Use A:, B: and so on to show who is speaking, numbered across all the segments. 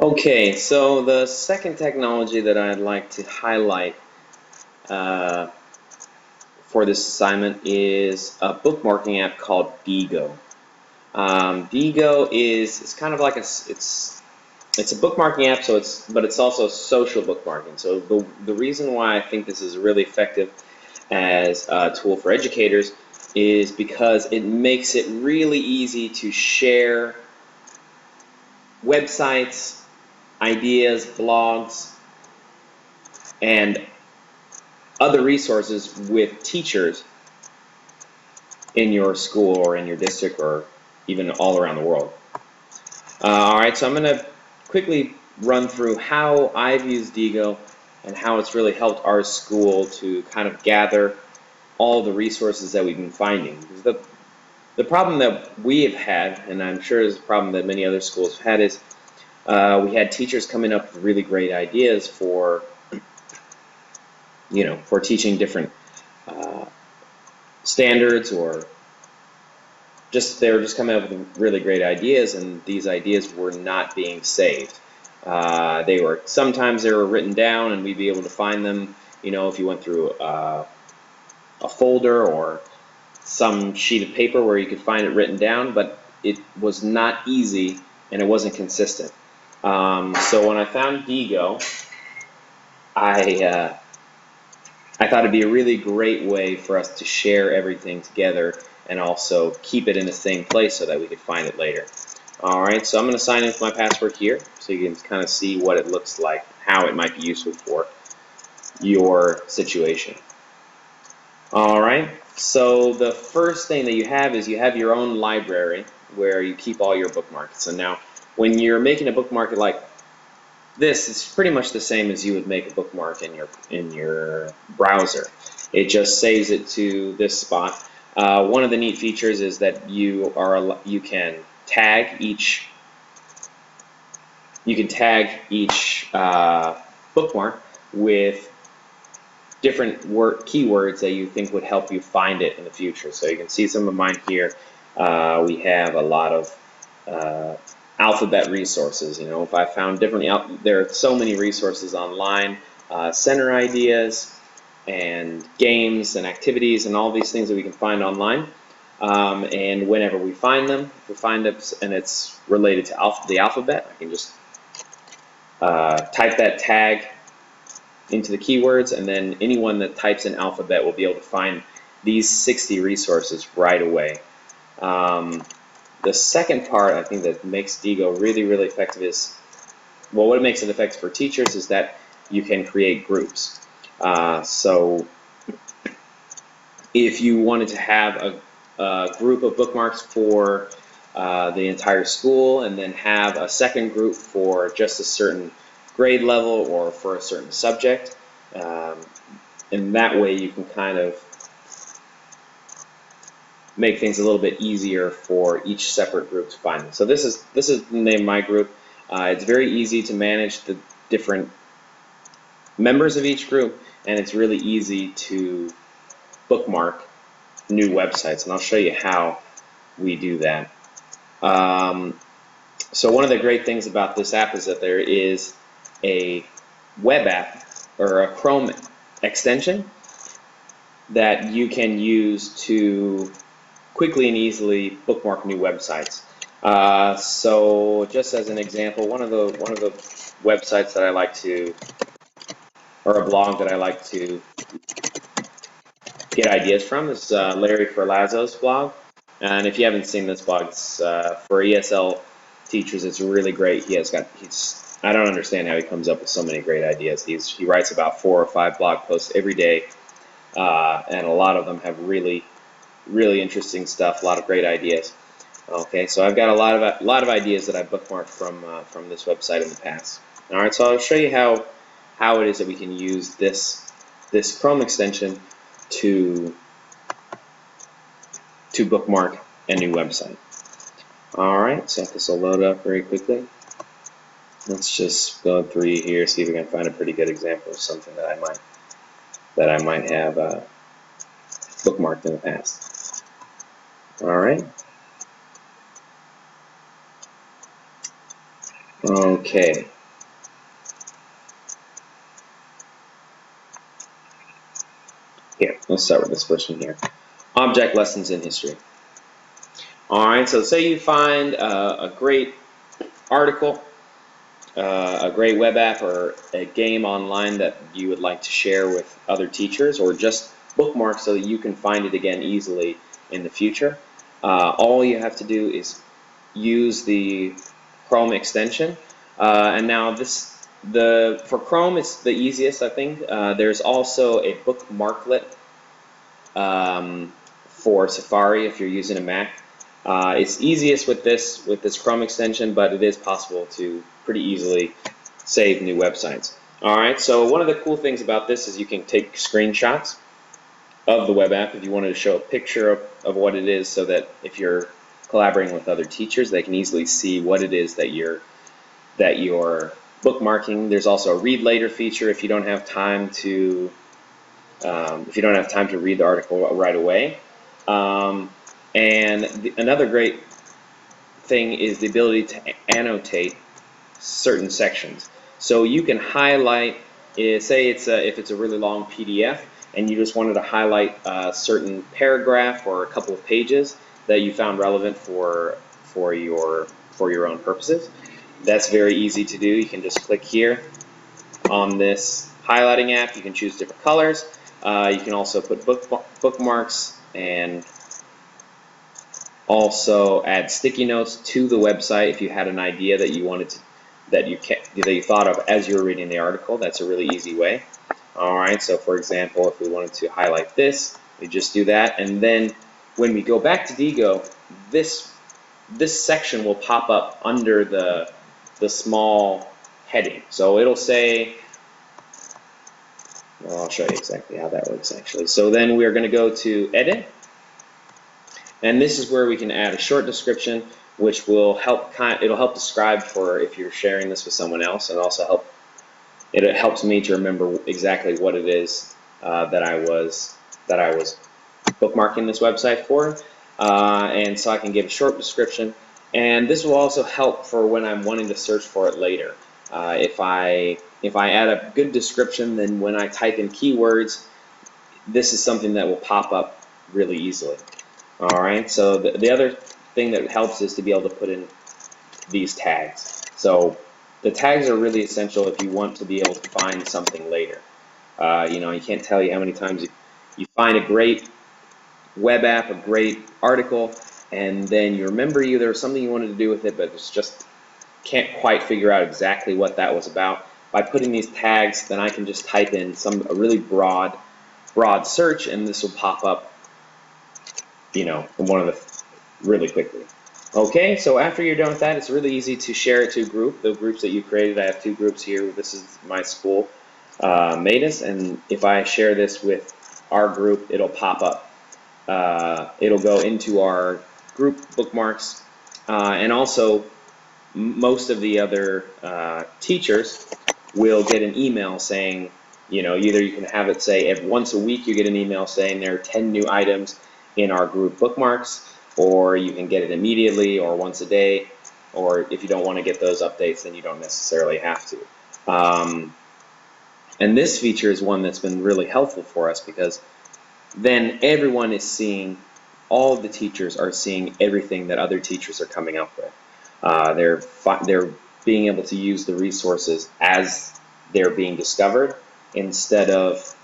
A: Okay, so the second technology that I'd like to highlight uh, for this assignment is a bookmarking app called Diigo. Diigo is it's kind of like it's a bookmarking app, but it's also social bookmarking. So the reason why I think this is really effective as a tool for educators is because it makes it really easy to share websites, ideas, blogs, and other resources with teachers in your school or in your district or even all around the world. All right, so I'm going to quickly run through how I've used Diigo and how it's really helped our school to kind of gather all the resources that we've been finding. The problem that we have had, and I'm sure is a problem that many other schools have had, is we had teachers coming up with really great ideas for, for teaching different uh, standards, or they were just coming up with really great ideas, and these ideas were not being saved. Sometimes they were written down, and we'd be able to find them. If you went through a folder or some sheet of paper where you could find it written down, but it was not easy and it wasn't consistent. So when I found Diigo, I I thought it'd be a really great way for us to share everything together and also keep it in the same place so that we could find it later. Alright, so I'm going to sign in with my password here so you can kind of see what it looks like, how it might be useful for your situation. Alright, so the first thing that you have is you have your own library where you keep all your bookmarks. And now when you're making a bookmark like this, it's pretty much the same as you would make a bookmark in your browser. It just saves it to this spot. One of the neat features is that you can tag each bookmark with different keywords that you think would help you find it in the future. So you can see some of mine here. We have a lot of alphabet resources. If I found there are so many resources online, center ideas and games and activities and all these things that we can find online. And whenever we find them, if we find it and it's related to the alphabet, I can just type that tag into the keywords, and then anyone that types in alphabet will be able to find these 60 resources right away. The second part I think that makes Diigo really, really effective is, well, what makes it effective for teachers is that you can create groups. So if you wanted to have a group of bookmarks for the entire school, and then have a second group for just a certain grade level or for a certain subject, and that way you can kind of make things a little bit easier for each separate group to find them. So this is the name of my group. It's very easy to manage the different members of each group, and it's really easy to bookmark new websites, and I'll show you how we do that. So one of the great things about this app is that there is a web app or a Chrome extension that you can use to quickly and easily bookmark new websites. So just as an example, one of the websites that I like to, or a blog that I like to get ideas from is Larry Ferlazzo's blog. And if you haven't seen this blog, it's for ESL teachers. It's really great. I don't understand how he comes up with so many great ideas. He writes about 4 or 5 blog posts every day, and a lot of them have really, really interesting stuff. A lot of great ideas. Okay, so I've got a lot of ideas that I bookmarked from this website in the past. All right, so I'll show you how it is that we can use this Chrome extension to bookmark a new website. All right, so this will load up very quickly. Let's just go through here, see if we can find a pretty good example of something that I might have bookmarked in the past. All right. Okay. Here, let's start with this first one here. Object lessons in history. All right, so say you find a great article, a great web app, or a game online that you would like to share with other teachers, or just bookmark so that you can find it again easily in the future. All you have to do is use the Chrome extension. And now for Chrome, it's the easiest, I think. There's also a bookmarklet for Safari if you're using a Mac. It's easiest with this Chrome extension, but it is possible to pretty easily save new websites. All right, so one of the cool things about this is you can take screenshots of the web app if you wanted to show a picture of what it is, so that if you're collaborating with other teachers, they can easily see what it is that you're bookmarking. There's also a read later feature if you don't have time to read the article right away. Another great thing is the ability to annotate certain sections. So you can highlight, say if it's a really long PDF and you just wanted to highlight a certain paragraph or a couple of pages that you found relevant for your own purposes. That's very easy to do. You can just click here on this highlighting app. You can choose different colors. You can also put bookmarks and also add sticky notes to the website if you had an idea that you wanted to, that you thought of as you were reading the article. That's a really easy way. All right, so for example, if we wanted to highlight this, we just do that, and then when we go back to Diigo, this section will pop up under the small heading. So it'll say, well, I'll show you exactly how that works actually. So then we're going to go to Edit, and this is where we can add a short description, which will it'll help describe for if you're sharing this with someone else, and also it helps me to remember exactly what it is that I was bookmarking this website for, and so I can give a short description. And this will also help for when I'm wanting to search for it later. If I add a good description, then when I type in keywords, this is something that will pop up really easily. All right, so the other thing that helps is to be able to put in these tags. So the tags are really essential if you want to be able to find something later. You can't tell you how many times you find a great web app, a great article, and then you remember there was something you wanted to do with it, but it's just can't quite figure out exactly what that was about. By putting these tags, then I can just type in a really broad search, and this will pop up, from one of really quickly. Okay, so after you're done with that, it's really easy to share it to a group. The groups that you created, I have 2 groups here. This is my school, Matus, and if I share this with our group, it'll pop up. It'll go into our group bookmarks, and also most of the other teachers will get an email saying, either you can have it say once a week you get an email saying there are 10 new items in our group bookmarks, or you can get it immediately or once a day, or if you don't want to get those updates, then you don't necessarily have to. And this feature is one that's been really helpful for us, because then everyone is seeing, all of the teachers are seeing everything that other teachers are coming up with. They're being able to use the resources as they're being discovered, instead of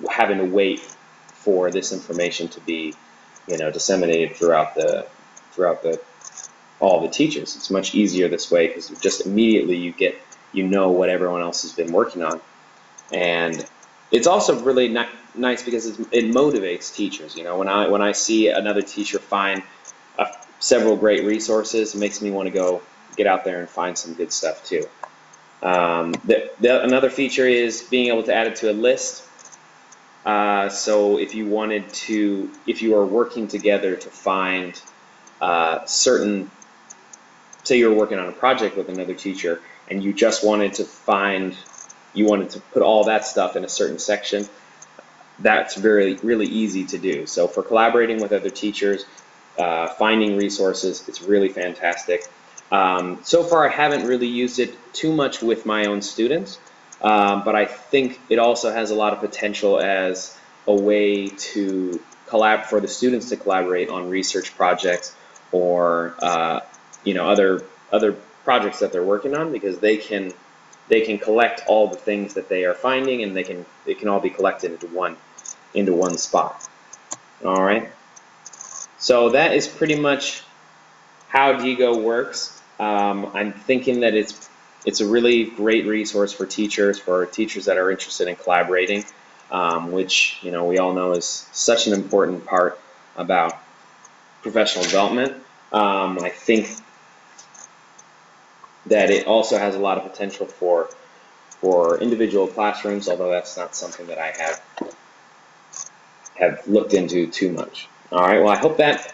A: having to wait for this information to be, disseminated throughout all the teachers. It's much easier this way, because just immediately you know what everyone else has been working on. And it's also really nice because it motivates teachers. When I see another teacher find several great resources, it makes me want to go get out there and find some good stuff too. Another feature is being able to add it to a list. So if you are working together to find say you're working on a project with another teacher, and you just wanted to put all that stuff in a certain section, that's really easy to do. So for collaborating with other teachers, finding resources, it's really fantastic. So far, I haven't really used it too much with my own students, but I think it also has a lot of potential as a way to for the students to collaborate on research projects or other projects that they're working on, because they can collect all the things that they are finding, and they can all be collected into one spot. All right. So that is pretty much how Diigo works. I'm thinking that it's a really great resource for teachers that are interested in collaborating, which we all know is such an important part about professional development. I think that it also has a lot of potential for individual classrooms, although that's not something that I have looked into too much. All right. Well, I hope that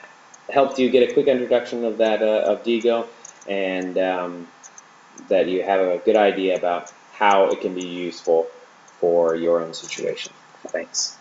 A: helped you get a quick introduction of that of Diigo, and that you have a good idea about how it can be useful for your own situation. Thanks.